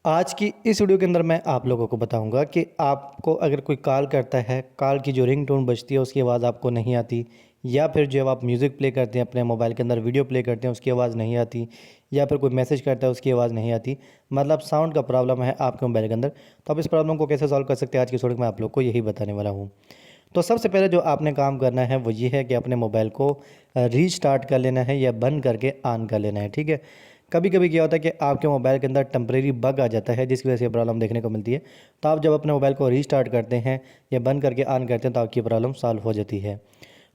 आज की इस वीडियो के अंदर मैं आप लोगों को बताऊंगा कि आपको अगर कोई कॉल करता है, कॉल की जो रिंगटोन बजती है उसकी आवाज़ आपको नहीं आती, या फिर जब आप म्यूज़िक प्ले करते हैं अपने मोबाइल के अंदर, वीडियो प्ले करते हैं उसकी आवाज़ नहीं आती, या फिर कोई मैसेज करता है उसकी आवाज़ नहीं आती, मतलब साउंड का प्रॉब्लम है आपके मोबाइल के अंदर। तो आप इस प्रॉब्लम को कैसे सॉल्व कर सकते हैं, आज की वीडियो में आप लोग को यही बताने वाला हूँ। तो सबसे पहले जो आपने काम करना है वो ये है कि अपने मोबाइल को रीस्टार्ट कर लेना है या बंद करके ऑन कर लेना है, ठीक है। कभी कभी क्या होता है कि आपके मोबाइल के अंदर टेम्परेरी बग आ जाता है जिसकी वजह से प्रॉब्लम देखने को मिलती है। तो आप जब अपने मोबाइल को रीस्टार्ट करते हैं या बंद करके ऑन करते हैं तो आपकी प्रॉब्लम सॉल्व हो जाती है।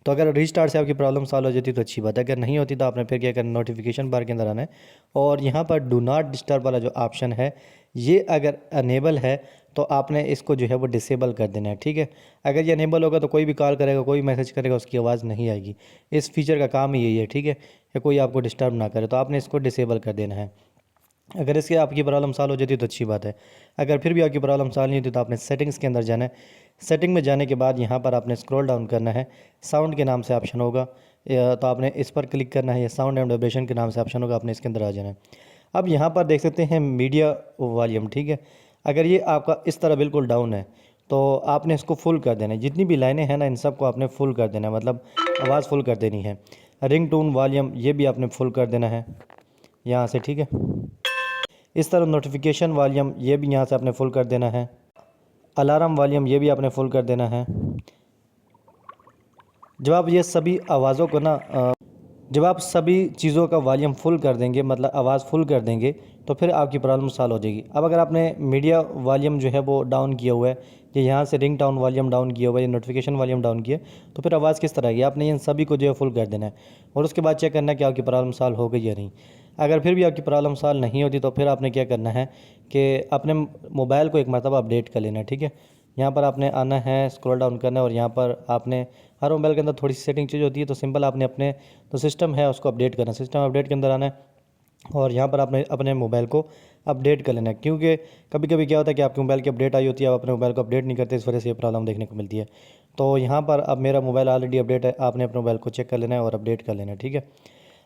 तो अगर रीस्टार्ट से आपकी प्रॉब्लम सॉल्व हो जाती है तो अच्छी बात है, अगर नहीं होती तो आपने फिर क्या करना, नोटिफिकेशन बार के अंदर आना है और यहाँ पर डू नॉट डिस्टर्ब वाला जो ऑप्शन है ये अगर अनेबल है तो आपने इसको जो है वो डिसेबल कर देना है, ठीक है। अगर ये अनेबल होगा तो कोई भी कॉल करेगा, कोई मैसेज करेगा, उसकी आवाज़ नहीं आएगी। इस फीचर का काम ही यही है, ठीक है, कि कोई आपको डिस्टर्ब ना करे, तो आपने इसको डिसेबल कर देना है। अगर इसके आपकी प्रॉब्लम सॉल्व हो जाती है तो अच्छी बात है। अगर फिर भी आपकी प्रॉब्लम सॉल्व नहीं होती तो आपने सेटिंग्स के अंदर जाना है। सेटिंग में जाने के बाद यहाँ पर आपने स्क्रॉल डाउन करना है, साउंड के नाम से ऑप्शन होगा, तो आपने इस पर क्लिक करना है, या साउंड एंड वाइब्रेशन के नाम से ऑप्शन होगा, आपने इसके अंदर आ जाना है। अब यहाँ पर देख सकते हैं मीडिया वॉल्यूम, ठीक है। अगर ये आपका इस तरह बिल्कुल डाउन है तो आपने इसको फुल कर देना है। जितनी भी लाइनें हैं ना इन सबको आपने फुल कर देना है, मतलब आवाज़ फुल कर देनी है। रिंग टोन वॉल्यूम ये भी आपने फुल कर देना है यहाँ से, ठीक है। इस तरह नोटिफिकेशन वॉल्यूम ये भी यहाँ से आपने फुल कर देना है। अलार्म वॉल्यूम ये भी आपने फुल कर देना है। जब आप ये सभी आवाज़ों को ना जब आप सभी चीज़ों का वॉल्यूम फुल कर देंगे, मतलब आवाज़ फुल कर देंगे, तो फिर आपकी प्रॉब्लम सॉल्व हो जाएगी। अब अगर आपने मीडिया वॉल्यूम जो है वो डाउन किया हुआ है, या यहाँ से रिंग टाउन वॉल्यूम डाउन किया हुआ है, या नोटिफिकेशन वॉल्यूम डाउन किया, तो फिर आवाज़ किस तरह आएगी। आपने इन सभी को जो है फुल कर देना है और उसके बाद चेक करना है कि आपकी प्रॉब्लम सॉल्व हो गई या नहीं। अगर फिर भी आपकी प्रॉब्लम सॉल्व नहीं होती तो फिर आपने क्या करना है कि अपने मोबाइल को एक मरतबा अपडेट कर लेना है, ठीक है। यहाँ पर आपने आना है, स्क्रॉल डाउन करना है और यहाँ पर आपने हर मोबाइल के अंदर थोड़ी सी सेटिंग चेंज होती है, तो सिंपल आपने अपने जो सिस्टम है उसको अपडेट करना है। सिस्टम अपडेट के अंदर आना है और यहाँ पर आपने अपने मोबाइल को अपडेट कर लेना है, क्योंकि कभी कभी क्या होता है कि आपके मोबाइल की अपडेट आई होती है, आप अपने मोबाइल को अपडेट नहीं करते, इस वजह से ये प्रॉब्लम देखने को मिलती है। तो यहाँ पर अब मेरा मोबाइल ऑलरेडी अपडेट है, आपने अपने मोबाइल को चेक कर लेना है और अपडेट कर लेना है, ठीक है।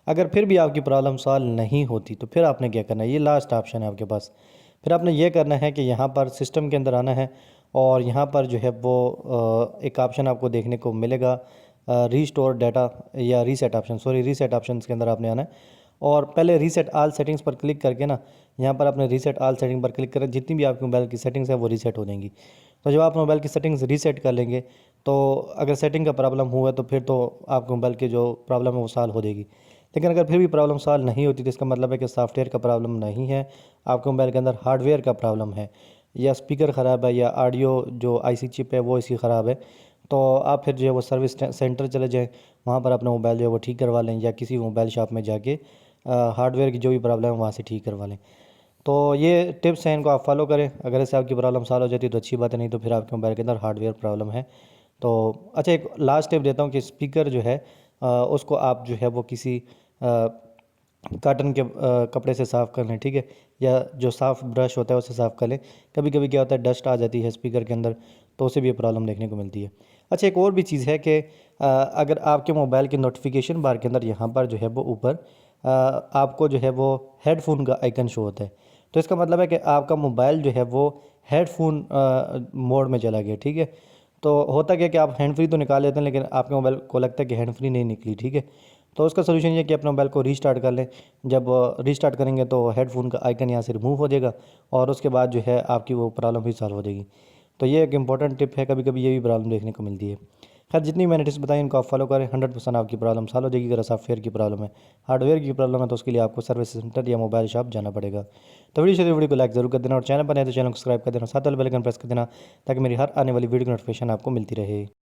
अगर फिर भी आपकी प्रॉब्लम सॉल्व नहीं होती तो फिर आपने क्या करना है, ये लास्ट ऑप्शन है आपके पास। फिर आपने ये करना है कि यहाँ पर सिस्टम के अंदर आना है और यहाँ पर जो है वो एक ऑप्शन आपको देखने को मिलेगा, रीस्टोर डाटा या reset option, sorry reset option के अंदर आपने आना है और पहले रीसेट ऑल सेटिंग्स पर क्लिक करके ना यहाँ पर आपने रीसेट ऑल सेटिंग पर क्लिक करें, जितनी भी आपके मोबाइल की सेटिंग्स है वो रीसेट हो जाएंगी। तो जब आप मोबाइल की सेटिंग्स रीसेट कर लेंगे तो अगर सेटिंग का प्रॉब्लम हुआ तो फिर तो आपके मोबाइल की जो प्रॉब्लम है वो सॉल्व हो जाएगी। लेकिन अगर फिर भी प्रॉब्लम सॉल्व नहीं होती तो इसका मतलब है कि सॉफ्टवेयर का प्रॉब्लम नहीं है, आपके मोबाइल के अंदर हार्डवेयर का प्रॉब्लम है, या स्पीकर ख़राब है, या ऑडियो जो आईसी चिप है वो इसकी ख़राब है। तो आप फिर जो है वो सर्विस सेंटर चले जाएँ, वहाँ पर अपना मोबाइल जो है वो ठीक करवा लें, या किसी मोबाइल शॉप में जाके हार्डवेयर की जो भी प्रॉब्लम है वहाँ से ठीक करवा लें। तो ये टिप्स हैं, इनको आप फॉलो करें। अगर इससे आपकी प्रॉब्लम सॉल्व हो जाती है तो अच्छी बात है, नहीं तो फिर आपके मोबाइल के अंदर हार्डवेयर प्रॉब्लम है। तो अच्छा, एक लास्ट टिप देता हूँ कि स्पीकर जो है उसको आप जो है वो किसी कॉटन के कपड़े से साफ़ कर लें, ठीक है, या जो साफ़ ब्रश होता है उससे साफ़ कर लें। कभी कभी क्या होता है डस्ट आ जाती है स्पीकर के अंदर, तो उससे भी ये प्रॉब्लम देखने को मिलती है। अच्छा, एक और भी चीज़ है कि अगर आपके मोबाइल के नोटिफिकेशन बार के अंदर यहाँ पर जो है वो ऊपर आपको जो है वो हेडफोन का आइकन शो होता है, तो इसका मतलब है कि आपका मोबाइल जो है वो हेडफोन मोड में चला गया, ठीक है। तो होता क्या कि आप हैंड फ्री तो निकाल लेते हैं लेकिन आपके मोबाइल को लगता है कि हैंड फ्री नहीं निकली, ठीक है। तो उसका सोल्यूशन ये है कि अपने मोबाइल को रीस्टार्ट कर लें। जब रीस्टार्ट करेंगे तो हेडफोन का आइकन यहाँ से रिमूव हो जाएगा और उसके बाद जो है आपकी वो प्रॉब्लम भी सॉल्व हो जाएगी। तो ये एक इंपॉर्टेंट टिप है, कभी कभी ये भी प्रॉब्लम देखने को मिलती है। खैर, जितनी मैंने टिप्स बताई इनको आप फॉलो करें, 100% आपकी प्रॉब्लम सॉल्व हो जाएगी। अगर सॉफ्टवेयर की प्रॉब्लम है, हार्डवेयर की प्रॉब्लम है, तो उसके लिए आपको सर्विस सेंटर या मोबाइल शॉप जाना पड़ेगा। तो वीडियो को लाइक जरूर कर देना और चैनल पर नए तो चैनल को सब्सक्राइब कर देना, साथ वाले बेल आइकन प्रेस कर देना ताकि मेरी हर आने वाली वीडियो की नोटिफिकेशन आपको मिलती रहे।